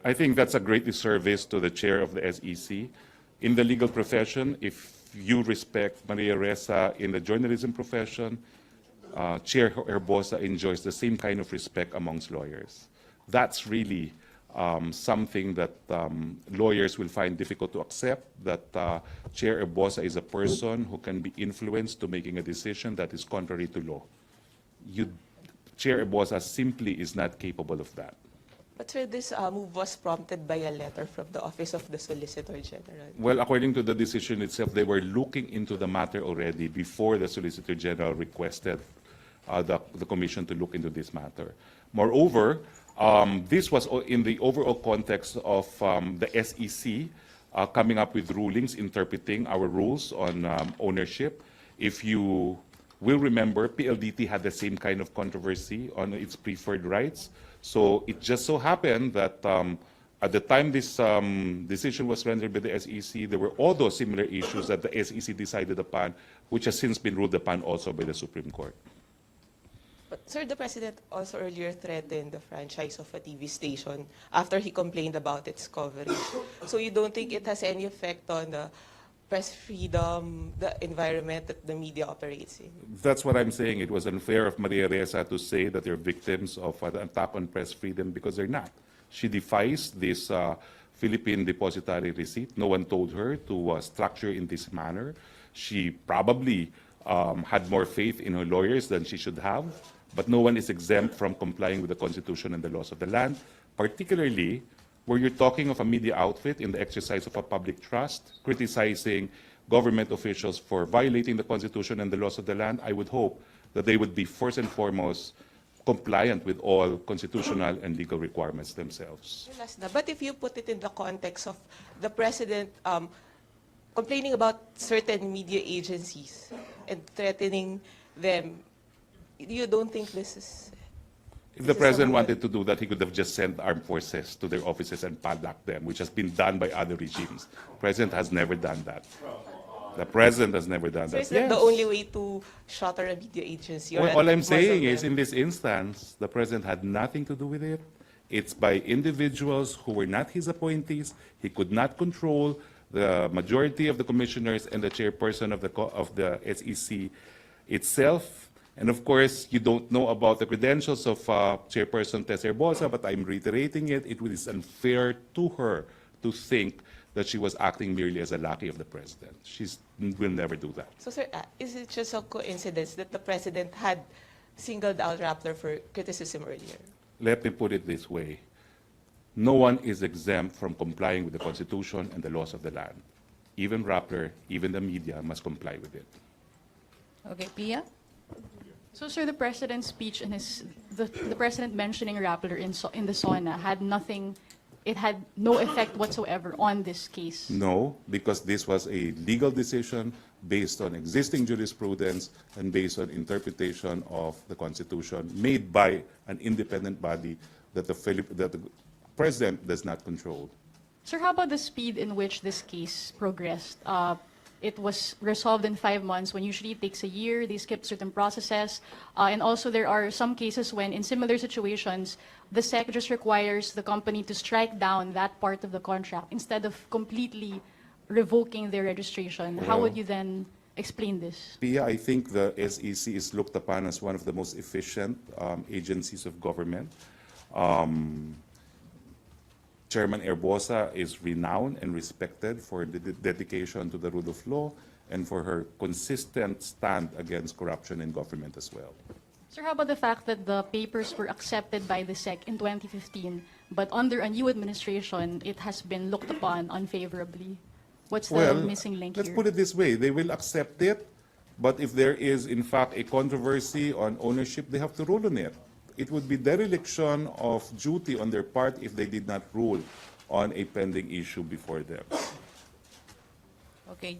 I think that's a great disservice to the chair of the SEC. In the legal profession, if you respect Maria Ressa in the journalism profession, Chair Herbosa enjoys the same kind of respect amongst lawyers. That's really something that lawyers will find difficult to accept, that Chair Herbosa is a person who can be influenced to making a decision that is contrary to law. Chair Herbosa simply is not capable of that. But sir, this move was prompted by a letter from the Office of the Solicitor General. Well, according to the decision itself, they were looking into the matter already before the Solicitor General requested the Commission to look into this matter. Moreover, this was in the overall context of the SEC coming up with rulings interpreting our rules on ownership. If you will remember, PLDT had the same kind of controversy on its preferred rights. So it just so happened that at the time this decision was rendered by the SEC, there were all those similar issues that the SEC decided upon, which has since been ruled upon also by the Supreme Court. But sir, the President also earlier threatened the franchise of a TV station after he complained about its coverage. So you don't think it has any effect on the press freedom, the environment that the media operates in? That's what I'm saying. It was unfair of Maria Ressa to say that they're victims of an attack on press freedom, because they're not. She defies this Philippine depositary receipt. No one told her to structure in this manner. She probably had more faith in her lawyers than she should have, but no one is exempt from complying with the Constitution and the laws of the land, particularly where you're talking of a media outfit in the exercise of a public trust, criticizing government officials for violating the Constitution and the laws of the land. I would hope that they would be first and foremost compliant with all constitutional and legal requirements themselves. But if you put it in the context of the President complaining about certain media agencies and threatening them, you don't think this is... If the President wanted to do that, he could have just sent armed forces to their offices and padlocked them, which has been done by other regimes. The President has never done that. The President has never done that. So is that the only way to shutter a media agency? Well, all I'm saying is, in this instance, the President had nothing to do with it. It's by individuals who were not his appointees. He could not control the majority of the commissioners and the chairperson of the SEC itself. And of course, you don't know about the credentials of Chairperson Tess Herbosa, but I'm reiterating it. It is unfair to her to think that she was acting merely as a lackey of the President. She will never do that. So sir, is it just a coincidence that the President had singled out Rappler for criticism earlier? Let me put it this way. No one is exempt from complying with the Constitution and the laws of the land. Even Rappler, even the media must comply with it. Okay, Pia? So, sir, the President's speech and the President mentioning Rappler in the SONA had nothing, it had no effect whatsoever on this case. No, because this was a legal decision based on existing jurisprudence and based on interpretation of the Constitution made by an independent body that the President does not control. Sir, how about the speed in which this case progressed? It was resolved in 5 months when usually it takes a year. They skipped certain processes. And also there are some cases when in similar situations, the SEC just requires the company to strike down that part of the contract instead of completely revoking their registration. How would you then explain this? Pia, I think the SEC is looked upon as one of the most efficient agencies of government. Chairman Herbosa is renowned and respected for the dedication to the rule of law and for her consistent stand against corruption in government as well. Sir, how about the fact that the papers were accepted by the SEC in 2015, but under a new administration, it has been looked upon unfavorably? What's the missing link here? Let's put it this way. They will accept it, but if there is, in fact, a controversy on ownership, they have to rule on it. It would be dereliction of duty on their part if they did not rule on a pending issue before them. Okay,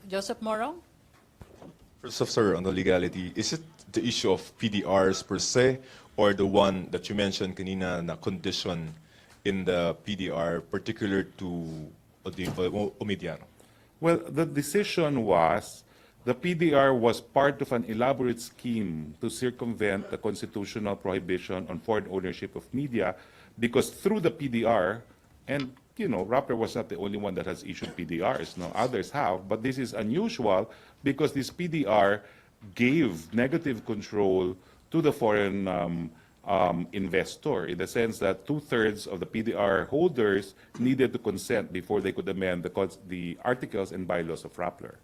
Joseph Moro? First off, sir, on the legality, is it the issue of PDRs per se or the one that you mentioned kanina na condition in the PDR particular to Omidyano? Well, the decision was the PDR was part of an elaborate scheme to circumvent the constitutional prohibition on foreign ownership of media, because through the PDR, And, Rappler was not the only one that has issued PDRs. No, others have, but this is unusual because this PDR gave negative control to the foreign investor, in the sense that 2/3 of the PDR holders needed to consent before they could amend the articles and bylaws of Rappler.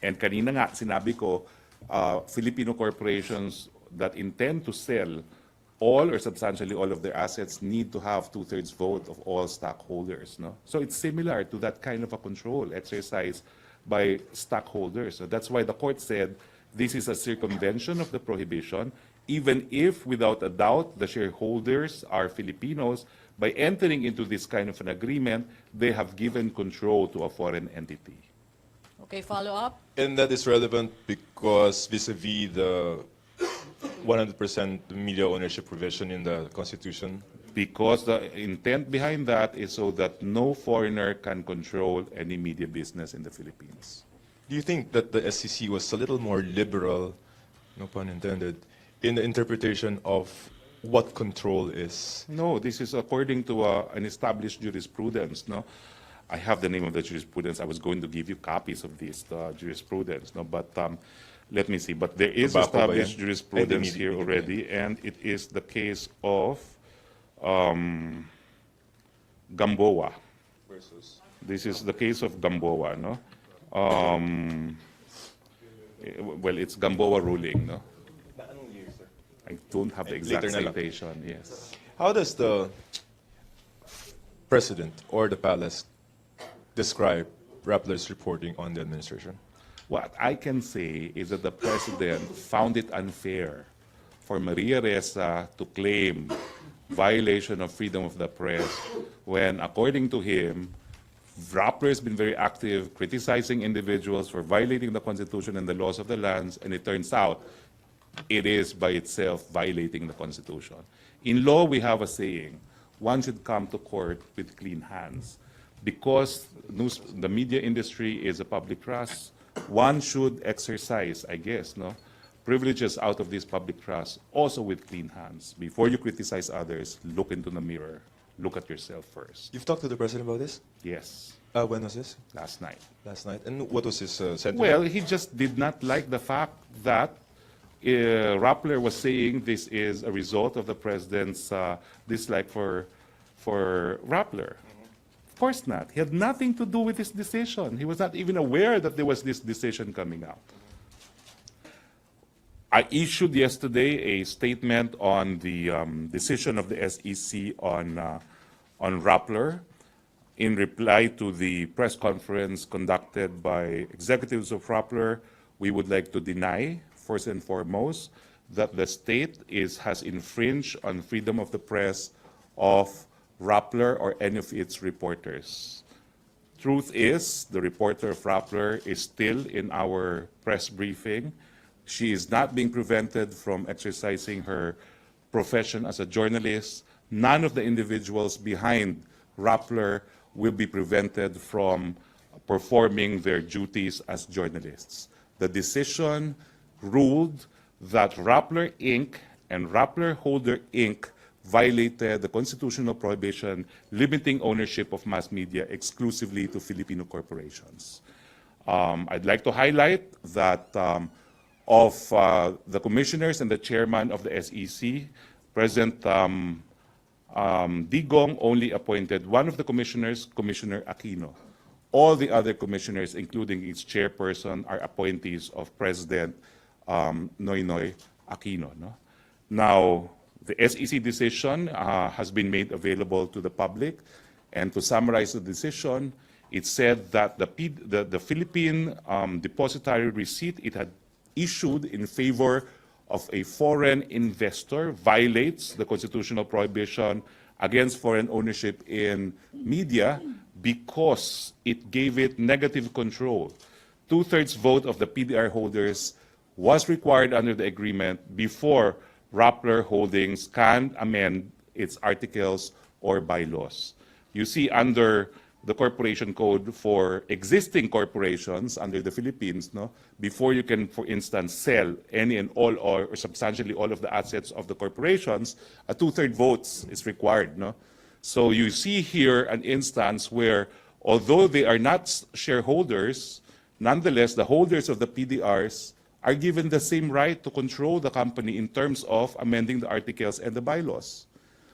And kanina nga, sinabi ko, Filipino corporations that intend to sell all or substantially all of their assets need to have 2/3 vote of all stockholders. No? So it's similar to that kind of a control exercised by stockholders. So that's why the court said this is a circumvention of the prohibition, even if, without a doubt, the shareholders are Filipinos. By entering into this kind of an agreement, they have given control to a foreign entity. Okay, follow up? And that is relevant because vis-a-vis the 100% media ownership provision in the Constitution. Because the intent behind that is so that no foreigner can control any media business in the Philippines. Do you think that the SEC was a little more liberal, no pun intended, in the interpretation of what control is? No, this is according to an established jurisprudence. No, I have the name of the jurisprudence. I was going to give you copies of this jurisprudence. No, but let me see. But there is Tobacco ba established yan? jurisprudence Ay, here media. already, and it is the case of Gamboa. This is the case of Gamboa. No, well, it's Gamboa ruling. No, I don't have the exact Later na lang. citation. Yes. How does the president or the palace describe Rappler's reporting on the administration? What I can say is that the president found it unfair for Maria Ressa to claim violation of freedom of the press when, according to him, Rappler has been very active criticizing individuals for violating the Constitution and the laws of the lands, and it turns out it is by itself violating the Constitution. In law, we have a saying, one should come to court with clean hands. Because the media industry is a public trust, one should exercise, I guess, privileges out of this public trust also with clean hands. Before you criticize others, look into the mirror. Look at yourself first. You've talked to the president about this? Yes, When was this? last night. Last night. And what was his sentiment? Well, he just did not like the fact that Rappler was saying this is a result of the president's dislike for Rappler. Of course not. He had nothing to do with this decision. He was not even aware that there was this decision coming out. I issued yesterday a statement on the decision of the SEC on Rappler in reply to the press conference conducted by executives of Rappler. We would like to deny, first and foremost, that the state has infringed on freedom of the press of Rappler or any of its reporters. Truth is, the reporter of Rappler is still in our press briefing. She is not being prevented from exercising her profession as a journalist. None of the individuals behind Rappler will be prevented from performing their duties as journalists. The decision ruled that Rappler Inc. and Rappler Holder Inc. violated the constitutional prohibition limiting ownership of mass media exclusively to Filipino corporations. I'd like to highlight that of the commissioners and the chairman of the SEC, President Digong only appointed one of the commissioners, Commissioner Aquino. All the other commissioners, including its chairperson, are appointees of President Noynoy Aquino. No? Now, the SEC decision has been made available to the public, and to summarize the decision, it said that the Philippine depositary receipt it had issued in favor of a foreign investor violates the constitutional prohibition against foreign ownership in media because it gave it negative control. 2/3 vote of the PDR holders was required under the agreement before Rappler Holdings can amend its articles or bylaws. You see, under the corporation code for existing corporations under the Philippines, before you can, for instance, sell any and all or substantially all of the assets of the corporations, a 2/3 votes is required. So you see here an instance where, although they are not shareholders, nonetheless, the holders of the PDRs are given the same right to control the company in terms of amending the articles and the bylaws.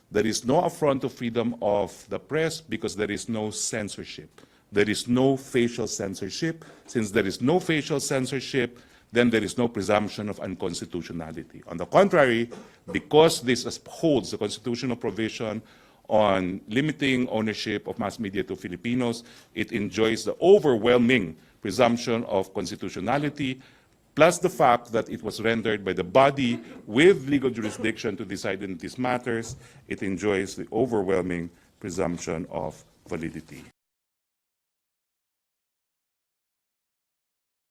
There is no affront to freedom of the press because there is no censorship. There is no facial censorship. Since there is no facial censorship, then there is no presumption of unconstitutionality. On the contrary, because this upholds the constitutional provision on limiting ownership of mass media to Filipinos, it enjoys the overwhelming presumption of constitutionality, plus the fact that it was rendered by the body with legal jurisdiction to decide in these matters, it enjoys the overwhelming presumption of validity.